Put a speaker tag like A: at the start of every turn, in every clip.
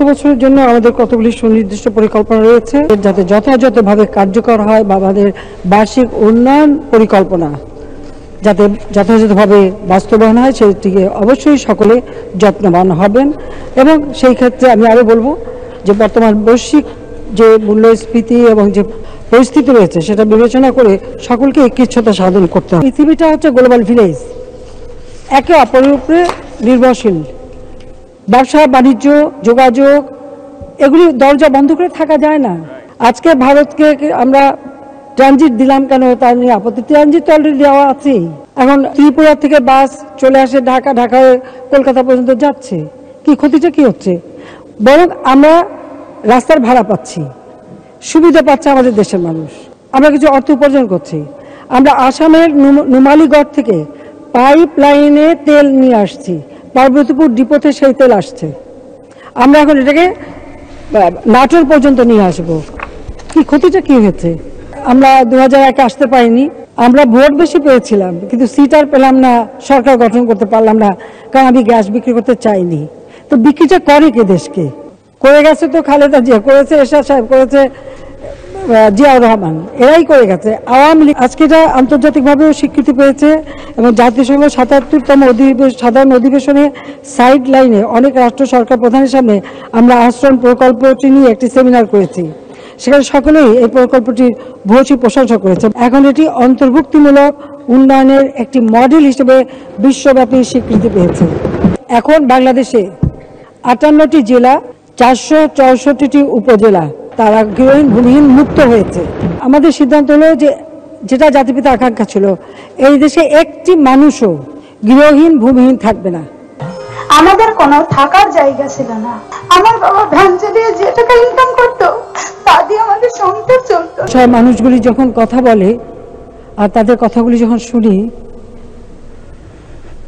A: বছরের জন্য আমাদের কতগুলি সুনির্দিষ্ট পরিকল্পনা রয়েছে যাতে যথাযথভাবে কার্যকর হয় বা আমাদের বার্ষিক উন্নয়ন পরিকল্পনা যাতে যথাযথভাবে বাস্তবায়ন হয় সেটিকে অবশ্যই সকলে যত্নবান হবেন। এবং সেই ক্ষেত্রে আমি আরও বলবো যে বর্তমান বৈশ্বিক যে মূল্যস্ফীতি এবং যে পরিস্থিতি রয়েছে সেটা বিবেচনা করে সকলকে ঐক্যতা সাধন করতে হবে। পৃথিবীটা হচ্ছে গ্লোবাল ভিলেজ, একে অপরের উপরে নির্ভরশীল। ব্যবসা বাণিজ্য যোগাযোগ এগুলি দরজা বন্ধ করে থাকা যায় না। আজকে ভারতকে আমরা ট্রানজিট দিলাম কেন তার নিয়ে আপত্তি, ট্রানজিট তো অলরেডি দেওয়া আছেই। এখন ত্রিপুরা থেকে বাস চলে আসে ঢাকা, ঢাকা হয়ে কলকাতা পর্যন্ত যাচ্ছে, কি ক্ষতিটা কি হচ্ছে? বরং আমরা রাস্তার ভাড়া পাচ্ছি, সুবিধা পাচ্ছে আমাদের দেশের মানুষ, আমরা কিছু অর্থ উপার্জন করছি। আমরা আসামের নুমালীগড় থেকে পাইপ লাইনে তেল নিয়ে আসছি, পার্বতীপুর ডিপোতে সেই তেল আসছে, আমরা এখন এটাকে নাটোর পর্যন্ত নিয়ে আসবো, কি ক্ষতিটা কি হয়েছে? আমরা 2001 আসতে পারিনি, আমরা ভোট বেশি পেয়েছিলাম কিন্তু সিট আর পেলাম না, সরকার গঠন করতে পারলাম না, কারণ আমি গ্যাস বিক্রি করতে চাইনি। তো বিক্রিটা করে কে? দেশকে করে গেছে তো খালেদা জিয়া করেছে, এরশাদ সাহেব করেছে, জিয়াউর রহমান, এরাই করে গেছে। আওয়ামী লীগ আজকে এটা আন্তর্জাতিকভাবেও স্বীকৃতি পেয়েছে এবং জাতিসংঘ 77তম সাধারণ অধিবেশনে সাইড লাইনে অনেক রাষ্ট্র সরকার প্রধানের সামনে আমরা আশ্রম প্রকল্পটি নিয়ে একটি সেমিনার করেছি, সেখানে সকলেই এই প্রকল্পটির ভূয়সী প্রশংসা করেছে। এখন এটি অন্তর্ভুক্তিমূলক উন্নয়নের একটি মডেল হিসেবে বিশ্বব্যাপী স্বীকৃতি পেয়েছে। এখন বাংলাদেশে 58টি জেলা, 464টি উপজেলা তারা গৃহহীন ভূমিহীন মুক্ত হয়েছে। আমাদের সিদ্ধান্ত হলো যে যেটা জাতিপিতা আকাঙ্ক্ষা ছিল, এই দেশে একটি মানুষও গৃহহীন ভূমিহীন থাকবে না।
B: আমাদের কোনো থাকার জায়গা ছিল না। আমার বাবা ভ্যান চালিয়ে যে টাকা ইনকাম করতো তা দিয়ে আমাদের সংসার চলতো।
A: সব মানুষগুলি যখন কথা বলে আর তাদের কথাগুলি যখন শুনি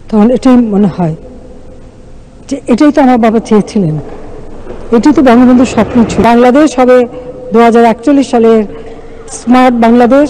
A: তখন এটাই মনে হয় যে এটাই তো আমার বাবা চেয়েছিলেন, এটি তো বঙ্গবন্ধুর স্বপ্ন ছিল। বাংলাদেশ হবে 2041 সালের স্মার্ট বাংলাদেশ।